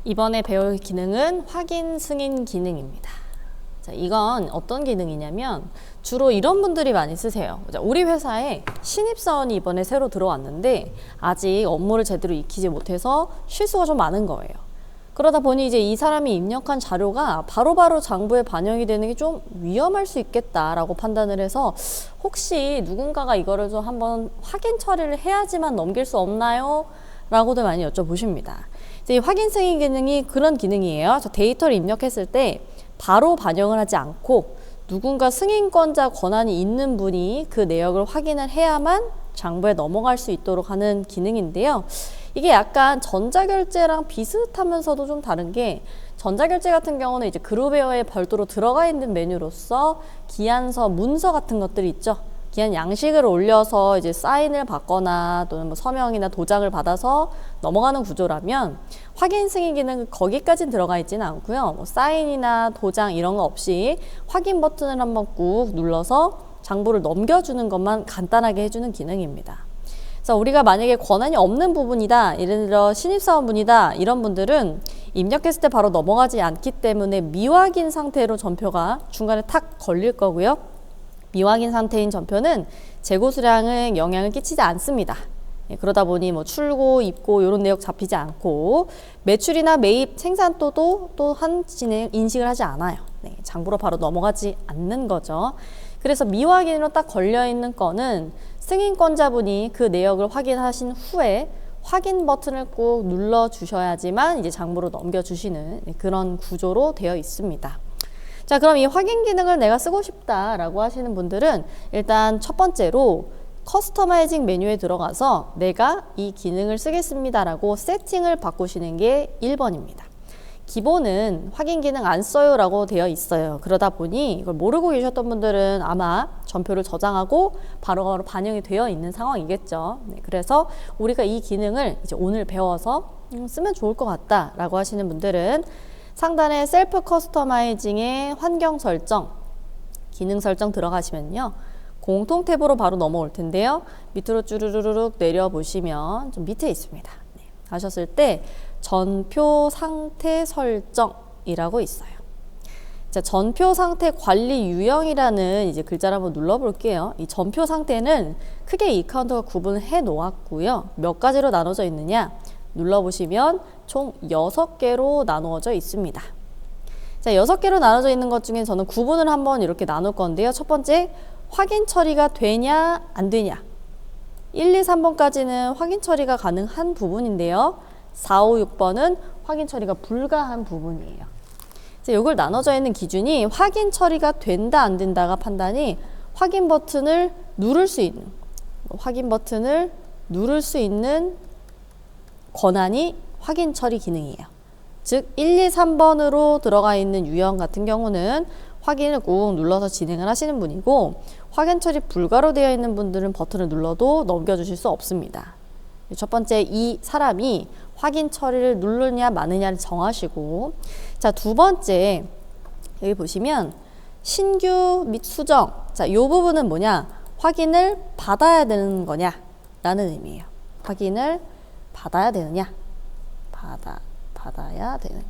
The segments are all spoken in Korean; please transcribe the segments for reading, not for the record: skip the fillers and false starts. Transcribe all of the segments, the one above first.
이번에 배울 기능은 확인 승인 기능입니다. 자, 이건 어떤 기능이냐면 주로 이런 분들이 많이 쓰세요. 우리 회사에 신입사원이 이번에 새로 들어왔는데 아직 업무를 제대로 익히지 못해서 실수가 좀 많은 거예요. 그러다 보니 이제 이 사람이 입력한 자료가 바로바로 장부에 반영이 되는 게 좀 위험할 수 있겠다라고 판단을 해서 혹시 누군가가 이거를 좀 한번 확인 처리를 해야지만 넘길 수 없나요? 라고도 많이 여쭤보십니다. 이제 이 확인 승인 기능이 그런 기능이에요. 저 데이터를 입력했을 때 바로 반영을 하지 않고 누군가 승인권자 권한이 있는 분이 그 내역을 확인을 해야만 장부에 넘어갈 수 있도록 하는 기능인데요. 이게 약간 전자결제랑 비슷하면서도 좀 다른 게 전자결제 같은 경우는 이제 그룹웨어에 별도로 들어가 있는 메뉴로서 기한서, 문서 같은 것들이 있죠. 기한 양식을 올려서 이제 사인을 받거나 또는 뭐 서명이나 도장을 받아서 넘어가는 구조라면 확인 승인 기능은 거기까지는 들어가 있지는 않고요. 뭐 사인이나 도장 이런 거 없이 확인 버튼을 한번 꾹 눌러서 장부를 넘겨주는 것만 간단하게 해주는 기능입니다. 그래서 우리가 만약에 권한이 없는 부분이다, 예를 들어 신입사원분이다, 이런 분들은 입력했을 때 바로 넘어가지 않기 때문에 미확인 상태로 전표가 중간에 탁 걸릴 거고요. 미확인 상태인 전표는 재고 수량에 영향을 끼치지 않습니다. 그러다 보니 뭐 출고, 입고 이런 내역 잡히지 않고 매출이나 매입, 생산도도 또한 인식을 하지 않아요. 장부로 바로 넘어가지 않는 거죠. 그래서 미확인으로 딱 걸려있는 건은 승인권자분이 그 내역을 확인하신 후에 확인 버튼을 꼭 눌러주셔야지만 이제 장부로 넘겨주시는 그런 구조로 되어 있습니다. 자, 그럼 이 확인 기능을 내가 쓰고 싶다라고 하시는 분들은 일단 첫 번째로 커스터마이징 메뉴에 들어가서 내가 이 기능을 쓰겠습니다라고 세팅을 바꾸시는 게 1번입니다. 기본은 확인 기능 안 써요 라고 되어 있어요. 그러다 보니 이걸 모르고 계셨던 분들은 아마 전표를 저장하고 바로바로 반영이 되어 있는 상황이겠죠. 그래서 우리가 이 기능을 이제 오늘 배워서 쓰면 좋을 것 같다 라고 하시는 분들은 상단에 셀프 커스터마이징의 환경 설정, 기능 설정 들어가시면요. 공통 탭으로 바로 넘어올 텐데요. 밑으로 쭈르르륵 내려보시면 좀 밑에 있습니다. 가셨을 때 전표 상태 설정이라고 있어요. 자, 전표 상태 관리 유형이라는 이제 글자를 한번 눌러볼게요. 이 전표 상태는 크게 이 카운터가 구분을 해 놓았고요. 몇 가지로 나눠져 있느냐? 눌러보시면 총 6개로 나누어져 있습니다. 자, 6개로 나눠져 있는 것 중에 저는 구분을 한번 이렇게 나눌 건데요. 첫 번째, 확인 처리가 되냐, 안 되냐. 1, 2, 3번까지는 확인 처리가 가능한 부분인데요. 4, 5, 6번은 확인 처리가 불가한 부분이에요. 이걸 나눠져 있는 기준이 확인 처리가 된다, 안 된다가 판단이 확인 버튼을 누를 수 있는, 확인 버튼을 누를 수 있는 권한이 확인 처리 기능이에요. 즉 1, 2, 3번으로 들어가 있는 유형 같은 경우는 확인을 꾹 눌러서 진행을 하시는 분이고 확인 처리 불가로 되어 있는 분들은 버튼을 눌러도 넘겨주실 수 없습니다. 첫 번째, 이 사람이 확인 처리를 누르냐 마느냐를 정하시고, 자, 두 번째, 여기 보시면 신규 및 수정. 자, 이 부분은 뭐냐? 확인을 받아야 되는 거냐? 라는 의미예요. 확인을 받아야 되느냐? 받아야 되느냐?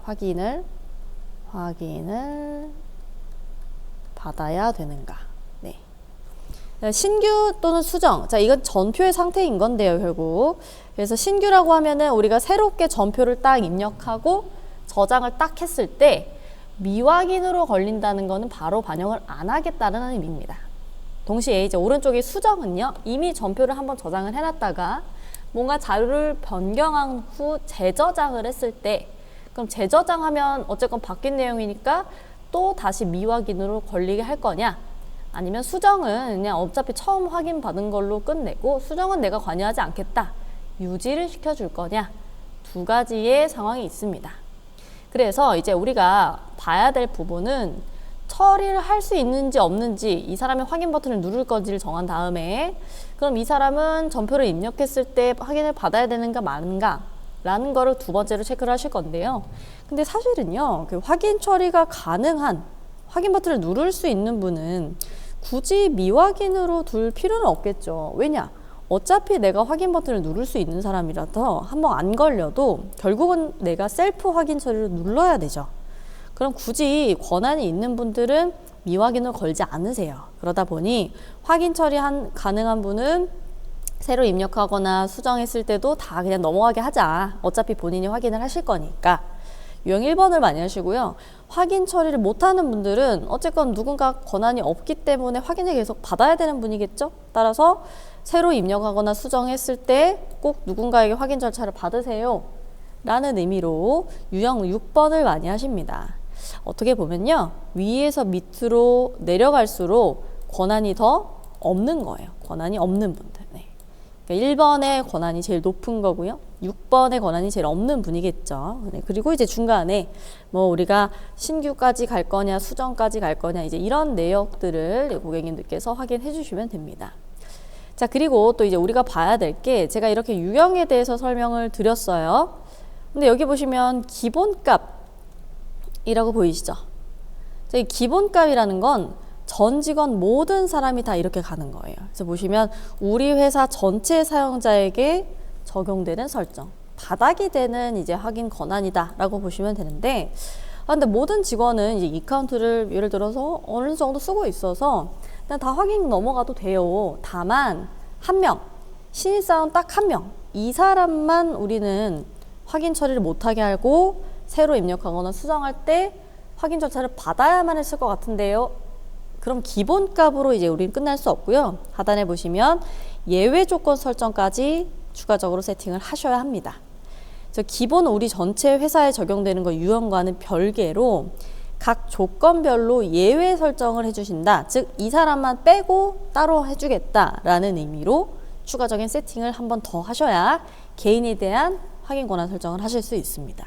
확인을 받아야 되는가? 네. 신규 또는 수정. 자, 이건 전표의 상태인 건데요, 결국. 그래서 신규라고 하면은 우리가 새롭게 전표를 딱 입력하고 저장을 딱 했을 때 미확인으로 걸린다는 거는 바로 반영을 안 하겠다는 의미입니다. 동시에 이제 오른쪽에 수정은요, 이미 전표를 한번 저장을 해놨다가 뭔가 자료를 변경한 후 재저장을 했을 때, 그럼 재저장하면 어쨌건 바뀐 내용이니까 또 다시 미확인으로 걸리게 할 거냐? 아니면 수정은 그냥 어차피 처음 확인 받은 걸로 끝내고 수정은 내가 관여하지 않겠다. 유지를 시켜줄 거냐? 두 가지의 상황이 있습니다. 그래서 이제 우리가 봐야 될 부분은 처리를 할 수 있는지 없는지 이 사람의 확인 버튼을 누를 건지를 정한 다음에 그럼 이 사람은 전표를 입력했을 때 확인을 받아야 되는가 마는가 라는 거를 두 번째로 체크를 하실 건데요. 근데 사실은요, 그 확인 처리가 가능한 확인 버튼을 누를 수 있는 분은 굳이 미확인으로 둘 필요는 없겠죠. 왜냐? 어차피 내가 확인 버튼을 누를 수 있는 사람이라서 한번 안 걸려도 결국은 내가 셀프 확인 처리를 눌러야 되죠. 그럼 굳이 권한이 있는 분들은 미확인을 걸지 않으세요. 그러다 보니 확인 처리 가능한 분은 새로 입력하거나 수정했을 때도 다 그냥 넘어가게 하자. 어차피 본인이 확인을 하실 거니까. 유형 1번을 많이 하시고요. 확인 처리를 못하는 분들은 어쨌건 누군가 권한이 없기 때문에 확인을 계속 받아야 되는 분이겠죠. 따라서 새로 입력하거나 수정했을 때 꼭 누군가에게 확인 절차를 받으세요 라는 의미로 유형 6번을 많이 하십니다. 어떻게 보면요, 위에서 밑으로 내려갈수록 권한이 더 없는 거예요. 권한이 없는 분들. 네. 그러니까 1번의 권한이 제일 높은 거고요. 6번의 권한이 제일 없는 분이겠죠. 네. 그리고 이제 중간에 뭐 우리가 신규까지 갈 거냐 수정까지 갈 거냐 이제 이런 내역들을 고객님들께서 확인해 주시면 됩니다. 자, 그리고 또 이제 우리가 봐야 될 게, 제가 이렇게 유형에 대해서 설명을 드렸어요. 근데 여기 보시면 기본값이라고 보이시죠? 이 기본값이라는 건 전 직원 모든 사람이 다 이렇게 가는 거예요. 그래서 보시면 우리 회사 전체 사용자에게 적용되는 설정, 바닥이 되는 이제 확인 권한이다 라고 보시면 되는데, 근데 모든 직원은 이제 이카운트를 예를 들어서 어느 정도 쓰고 있어서 그냥 다 확인 넘어가도 돼요. 다만 한 명, 신입사원 딱 한 명, 이 사람만 우리는 확인 처리를 못하게 하고 새로 입력하거나 수정할 때 확인 절차를 받아야만 했을 것 같은데요. 그럼 기본값으로 이제 우리는 끝날 수 없고요. 하단에 보시면 예외 조건 설정까지 추가적으로 세팅을 하셔야 합니다. 기본 우리 전체 회사에 적용되는 거 유형과는 별개로 각 조건별로 예외 설정을 해주신다. 즉, 이 사람만 빼고 따로 해주겠다라는 의미로 추가적인 세팅을 한 번 더 하셔야 개인에 대한 확인 권한 설정을 하실 수 있습니다.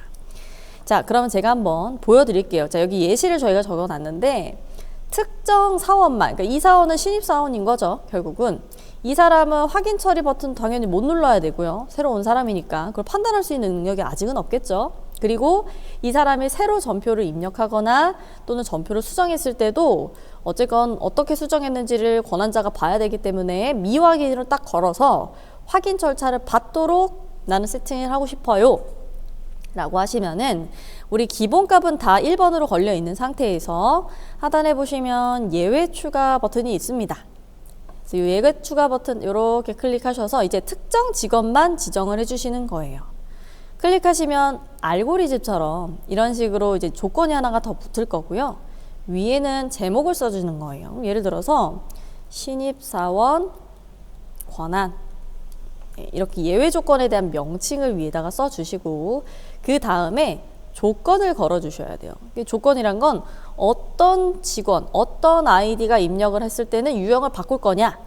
자, 그러면 제가 한번 보여드릴게요. 자, 여기 예시를 저희가 적어놨는데 특정 사원만, 그러니까 이 사원은 신입사원인 거죠. 결국은 이 사람은 확인 처리 버튼 당연히 못 눌러야 되고요. 새로 온 사람이니까 그걸 판단할 수 있는 능력이 아직은 없겠죠. 그리고 이 사람이 새로 전표를 입력하거나 또는 전표를 수정했을 때도 어쨌건 어떻게 수정했는지를 권한자가 봐야 되기 때문에 미확인으로 딱 걸어서 확인 절차를 받도록 나는 세팅을 하고 싶어요 라고 하시면은 우리 기본값은 다 1번으로 걸려 있는 상태에서 하단에 보시면 예외 추가 버튼이 있습니다. 그래서 이 예외 추가 버튼 이렇게 클릭하셔서 이제 특정 직원만 지정을 해주시는 거예요. 클릭하시면 알고리즘처럼 이런 식으로 이제 조건이 하나가 더 붙을 거고요. 위에는 제목을 써주는 거예요. 예를 들어서 신입사원 권한, 이렇게 예외 조건에 대한 명칭을 위에다가 써주시고 그 다음에 조건을 걸어주셔야 돼요. 조건이란 건 어떤 직원, 어떤 아이디가 입력을 했을 때는 유형을 바꿀 거냐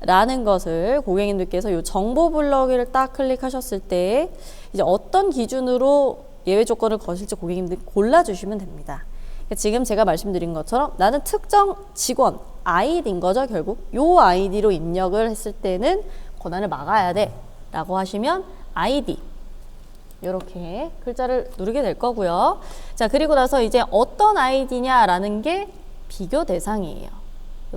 라는 것을 고객님들께서 이 정보 블럭을 딱 클릭하셨을 때 이제 어떤 기준으로 예외 조건을 거실지 고객님들이 골라주시면 됩니다. 지금 제가 말씀드린 것처럼 나는 특정 직원, 아이디인 거죠. 결국 이 아이디로 입력을 했을 때는 권한을 막아야 돼 라고 하시면 아이디 이렇게 글자를 누르게 될 거고요. 자, 그리고 나서 이제 어떤 아이디냐라는 게 비교 대상이에요.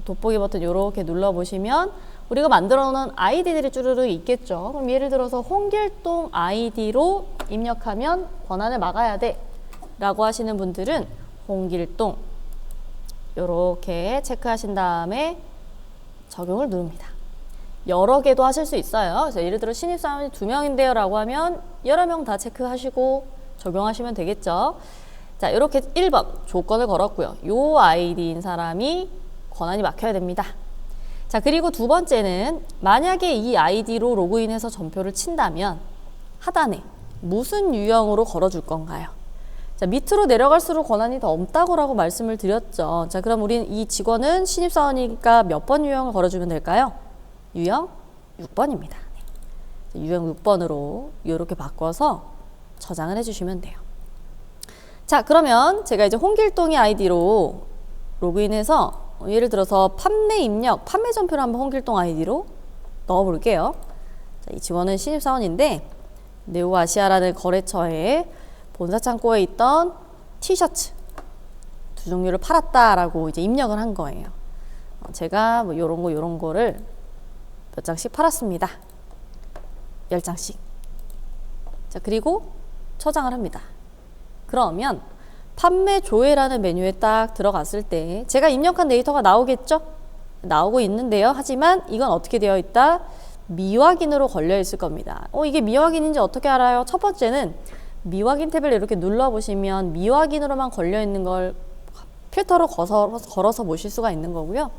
돋보기 버튼 이렇게 눌러보시면 우리가 만들어 놓은 아이디들이 쭈르르 있겠죠. 그럼 예를 들어서 홍길동 아이디로 입력하면 권한을 막아야 돼 라고 하시는 분들은 홍길동 이렇게 체크하신 다음에 적용을 누릅니다. 여러 개도 하실 수 있어요. 그래서 예를 들어 신입사원이 2명인데요 라고 하면 여러 명 다 체크하시고 적용하시면 되겠죠. 자, 이렇게 1번 조건을 걸었고요. 요 아이디인 사람이 권한이 막혀야 됩니다. 자, 그리고 두 번째는 만약에 이 아이디로 로그인해서 전표를 친다면 하단에 무슨 유형으로 걸어줄 건가요? 자, 밑으로 내려갈수록 권한이 더 없다고 말씀을 드렸죠. 자, 그럼 우린 이 직원은 신입사원이니까 몇 번 유형을 걸어주면 될까요? 유형 6번입니다. 유형 6번으로 이렇게 바꿔서 저장을 해주시면 돼요. 자, 그러면 제가 이제 홍길동의 아이디로 로그인해서 예를 들어서 판매 입력, 판매 전표를 한번 홍길동 아이디로 넣어볼게요. 자, 이 직원은 신입사원인데 네오아시아라는 거래처에 본사 창고에 있던 티셔츠 2종류를 팔았다라고 이제 입력을 한 거예요. 제가 뭐 요런 거를 몇 장씩 팔았습니다. 10장씩. 자, 그리고 저장을 합니다. 그러면 판매 조회라는 메뉴에 딱 들어갔을 때 제가 입력한 데이터가 나오겠죠? 나오고 있는데요. 하지만 이건 어떻게 되어 있다? 미확인으로 걸려 있을 겁니다. 이게 미확인인지 어떻게 알아요? 첫 번째는 미확인 탭을 이렇게 눌러보시면 미확인으로만 걸려 있는 걸 필터로 걸어서 보실 수가 있는 거고요.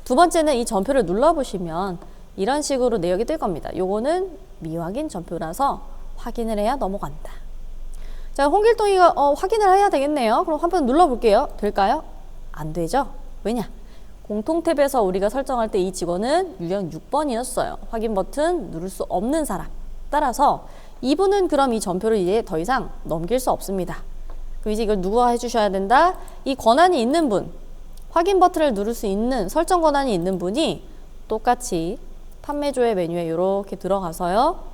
두 번째는 이 전표를 눌러보시면 이런 식으로 내역이 뜰 겁니다. 요거는 미확인 전표라서 확인을 해야 넘어간다. 자, 홍길동이가 확인을 해야 되겠네요. 그럼 한번 눌러볼게요. 될까요? 안 되죠? 왜냐? 공통 탭에서 우리가 설정할 때 이 직원은 유형 6번이었어요. 확인 버튼 누를 수 없는 사람. 따라서 이분은 그럼 이 전표를 이제 더 이상 넘길 수 없습니다. 그럼 이제 이걸 누가 해주셔야 된다? 이 권한이 있는 분, 확인 버튼을 누를 수 있는 설정 권한이 있는 분이 똑같이 판매조회 메뉴에 이렇게 들어가서요.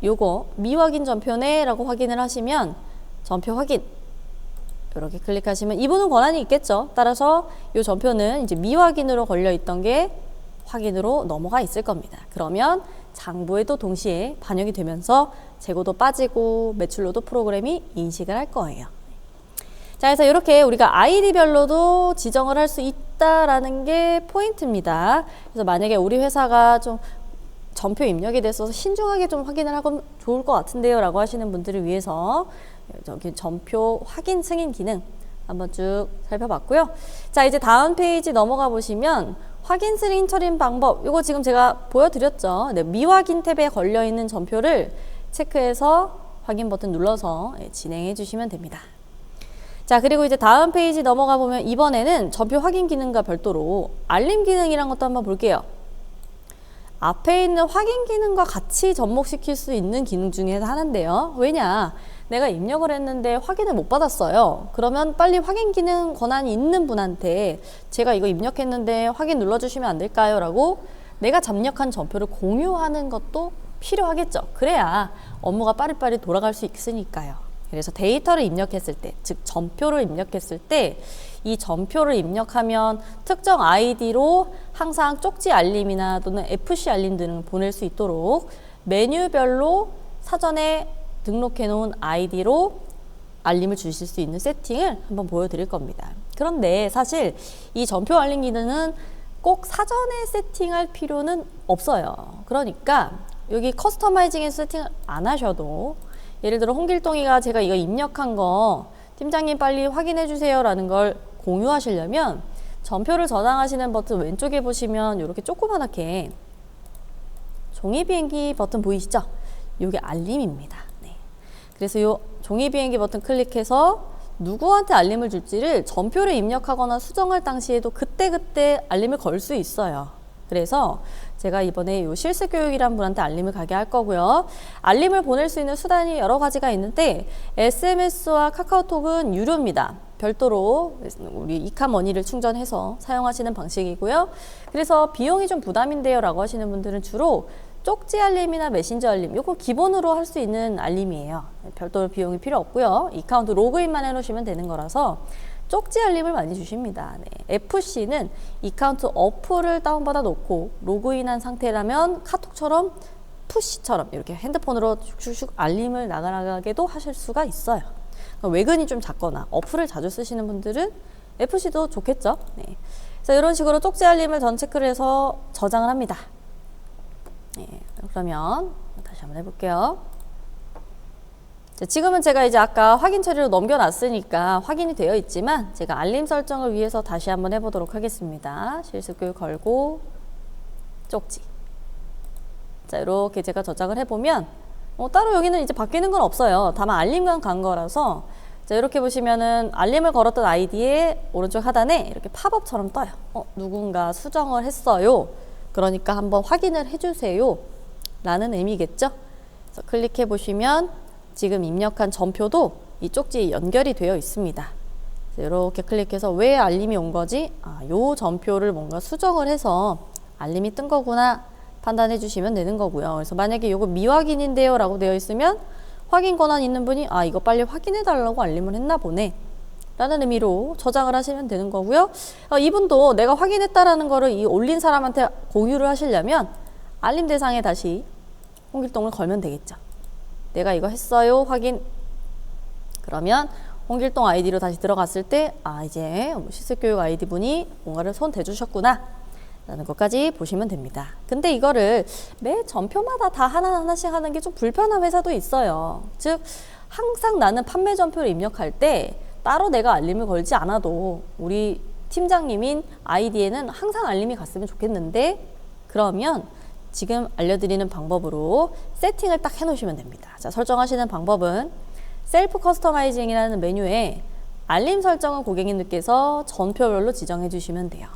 요거 미확인 전표네 라고 확인을 하시면 전표 확인 이렇게 클릭하시면 이분은 권한이 있겠죠. 따라서 이 전표는 이제 미확인으로 걸려 있던 게 확인으로 넘어가 있을 겁니다. 그러면 장부에도 동시에 반영이 되면서 재고도 빠지고 매출로도 프로그램이 인식을 할 거예요. 자, 그래서 이렇게 우리가 아이디별로도 지정을 할 수 있다라는 게 포인트입니다. 그래서 만약에 우리 회사가 좀 전표 입력에 대해서 신중하게 좀 확인을 하면 좋을 것 같은데요 라고 하시는 분들을 위해서 여기 전표 확인 승인 기능 한번 쭉 살펴봤고요. 자, 이제 다음 페이지 넘어가 보시면 확인 승인 처리 방법, 이거 지금 제가 보여드렸죠. 네, 미확인 탭에 걸려있는 전표를 체크해서 확인 버튼 눌러서 진행해 주시면 됩니다. 자, 그리고 이제 다음 페이지 넘어가 보면 이번에는 전표 확인 기능과 별도로 알림 기능이란 것도 한번 볼게요. 앞에 있는 확인 기능과 같이 접목시킬 수 있는 기능 중에 하나인데요. 왜냐? 내가 입력을 했는데 확인을 못 받았어요. 그러면 빨리 확인 기능 권한이 있는 분한테 제가 이거 입력했는데 확인 눌러주시면 안 될까요? 라고 내가 접력한 전표를 공유하는 것도 필요하겠죠. 그래야 업무가 빠릿빠릿 돌아갈 수 있으니까요. 그래서 데이터를 입력했을 때, 즉 전표를 입력했을 때 이 전표를 입력하면 특정 아이디로 항상 쪽지 알림이나 또는 FC 알림 등을 보낼 수 있도록 메뉴별로 사전에 등록해 놓은 아이디로 알림을 주실 수 있는 세팅을 한번 보여드릴 겁니다. 그런데 사실 이 전표 알림 기능은 꼭 사전에 세팅할 필요는 없어요. 그러니까 여기 커스터마이징에서 세팅을 안 하셔도 예를 들어 홍길동이가 제가 이거 입력한 거 팀장님 빨리 확인해 주세요 라는 걸 공유하시려면 전표를 저장하시는 버튼 왼쪽에 보시면 이렇게 조그맣게 종이 비행기 버튼 보이시죠? 이게 알림입니다. 네. 그래서 이 종이 비행기 버튼 클릭해서 누구한테 알림을 줄지를 전표를 입력하거나 수정할 당시에도 그때그때 알림을 걸 수 있어요. 그래서 제가 이번에 이 실습교육이란 분한테 알림을 가게 할 거고요. 알림을 보낼 수 있는 수단이 여러 가지가 있는데 SMS와 카카오톡은 유료입니다. 별도로 우리 이카머니를 충전해서 사용하시는 방식이고요. 그래서 비용이 좀 부담인데요 라고 하시는 분들은 주로 쪽지 알림이나 메신저 알림, 이거 기본으로 할 수 있는 알림이에요. 별도로 비용이 필요 없고요. 이카운트 로그인만 해놓으시면 되는 거라서 쪽지 알림을 많이 주십니다. 네. FC는 이카운트 어플을 다운받아 놓고 로그인한 상태라면 카톡처럼 푸시처럼 이렇게 핸드폰으로 슉슉슉 알림을 나가게도 하실 수가 있어요. 외근이 좀 작거나 어플을 자주 쓰시는 분들은 FC도 좋겠죠. 네. 그래서 이런 식으로 쪽지 알림을 전 체크를 해서 저장을 합니다. 네. 그러면 다시 한번 해볼게요. 지금은 제가 이제 아까 확인 처리로 넘겨놨으니까 확인이 되어 있지만 제가 알림 설정을 위해서 다시 한번 해보도록 하겠습니다. 실습교육 걸고 쪽지. 자, 이렇게 제가 저장을 해보면 따로 여기는 이제 바뀌는 건 없어요. 다만 알림만 간 거라서 자, 이렇게 보시면은 알림을 걸었던 아이디의 오른쪽 하단에 이렇게 팝업처럼 떠요. 누군가 수정을 했어요. 그러니까 한번 확인을 해주세요. 라는 의미겠죠. 그래서 클릭해 보시면 지금 입력한 전표도 이 쪽지에 연결이 되어 있습니다. 이렇게 클릭해서 왜 알림이 온 거지? 요 전표를 뭔가 수정을 해서 알림이 뜬 거구나 판단해 주시면 되는 거고요. 그래서 만약에 이거 미확인인데요 라고 되어 있으면 확인 권한 있는 분이 이거 빨리 확인해 달라고 알림을 했나 보네 라는 의미로 저장을 하시면 되는 거고요. 이분도 내가 확인했다라는 거를 이 올린 사람한테 공유를 하시려면 알림 대상에 다시 홍길동을 걸면 되겠죠. 내가 이거 했어요. 확인. 그러면 홍길동 아이디로 다시 들어갔을 때 이제 실습교육 아이디 분이 뭔가를 손 대주셨구나 라는 것까지 보시면 됩니다. 근데 이거를 매 전표마다 다 하나하나씩 하는 게 좀 불편한 회사도 있어요. 즉 항상 나는 판매 전표를 입력할 때 따로 내가 알림을 걸지 않아도 우리 팀장님인 아이디에는 항상 알림이 갔으면 좋겠는데, 그러면 지금 알려드리는 방법으로 세팅을 딱 해놓으시면 됩니다. 자, 설정하시는 방법은 셀프 커스터마이징이라는 메뉴에 알림 설정은 고객님들께서 전표별로 지정해 주시면 돼요.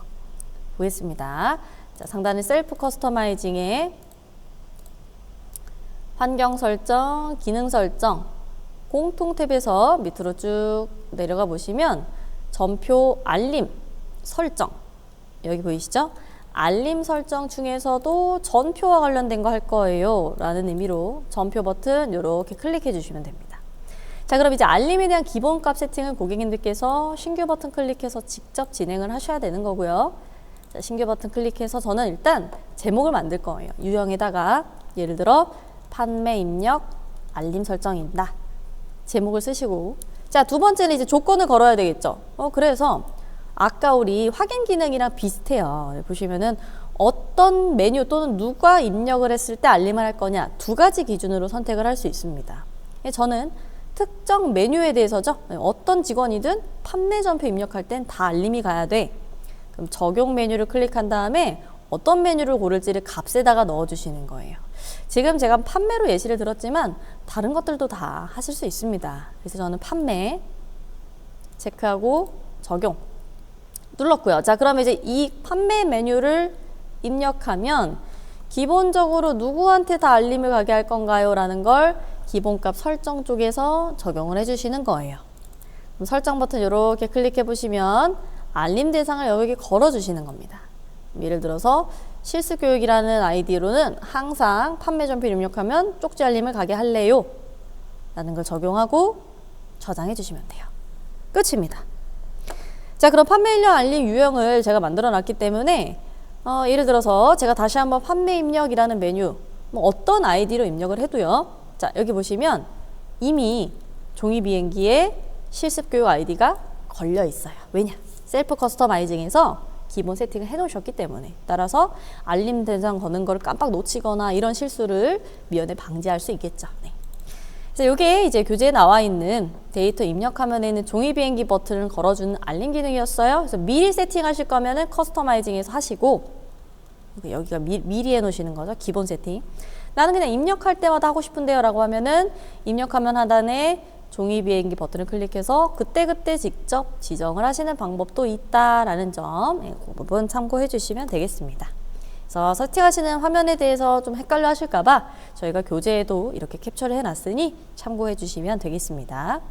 보겠습니다. 자, 상단에 셀프 커스터마이징에 환경 설정, 기능 설정, 공통 탭에서 밑으로 쭉 내려가 보시면 전표 알림 설정, 여기 보이시죠? 알림 설정 중에서도 전표와 관련된 거 할 거예요 라는 의미로 전표 버튼 이렇게 클릭해 주시면 됩니다. 자, 그럼 이제 알림에 대한 기본값 세팅을 고객님들께서 신규 버튼 클릭해서 직접 진행을 하셔야 되는 거고요. 자, 신규 버튼 클릭해서 저는 일단 제목을 만들 거예요. 유형에다가 예를 들어 판매 입력 알림 설정입니다. 제목을 쓰시고, 자, 두 번째는 이제 조건을 걸어야 되겠죠. 그래서 아까 우리 확인 기능이랑 비슷해요. 보시면은 어떤 메뉴 또는 누가 입력을 했을 때 알림을 할 거냐, 두 가지 기준으로 선택을 할 수 있습니다. 저는 특정 메뉴에 대해서죠. 어떤 직원이든 판매 전표 입력할 땐 다 알림이 가야 돼. 그럼 적용 메뉴를 클릭한 다음에 어떤 메뉴를 고를지를 값에다가 넣어주시는 거예요. 지금 제가 판매로 예시를 들었지만 다른 것들도 다 하실 수 있습니다. 그래서 저는 판매 체크하고 적용 눌렀고요. 자, 그러면 이제 이 판매 메뉴를 입력하면 기본적으로 누구한테 다 알림을 가게 할 건가요? 라는 걸 기본값 설정 쪽에서 적용을 해주시는 거예요. 그럼 설정 버튼 이렇게 클릭해 보시면 알림 대상을 여기 걸어주시는 겁니다. 예를 들어서 실습교육이라는 아이디로는 항상 판매 전표 입력하면 쪽지 알림을 가게 할래요 라는 걸 적용하고 저장해 주시면 돼요. 끝입니다. 자, 그럼 판매 입력 알림 유형을 제가 만들어 놨기 때문에 예를 들어서 제가 다시 한번 판매 입력이라는 메뉴 어떤 아이디로 입력을 해도요. 자, 여기 보시면 이미 종이 비행기에 실습교육 아이디가 걸려 있어요. 왜냐? 셀프 커스터마이징에서 기본 세팅을 해 놓으셨기 때문에. 따라서 알림 대상 거는 거를 깜빡 놓치거나 이런 실수를 미연에 방지할 수 있겠죠. 네. 그래서 이게 이제 교재에 나와 있는 데이터 입력 화면에 있는 종이 비행기 버튼을 걸어주는 알림 기능이었어요. 그래서 미리 세팅하실 거면은 커스터마이징에서 하시고, 여기가 미리 해 놓으시는 거죠. 기본 세팅. 나는 그냥 입력할 때마다 하고 싶은데요 라고 하면은 입력화면 하단에 종이 비행기 버튼을 클릭해서 그때그때 직접 지정을 하시는 방법도 있다라는 점, 그 부분 참고해 주시면 되겠습니다. 그래서 세팅하시는 화면에 대해서 좀 헷갈려 하실까봐 저희가 교재에도 이렇게 캡처를 해놨으니 참고해 주시면 되겠습니다.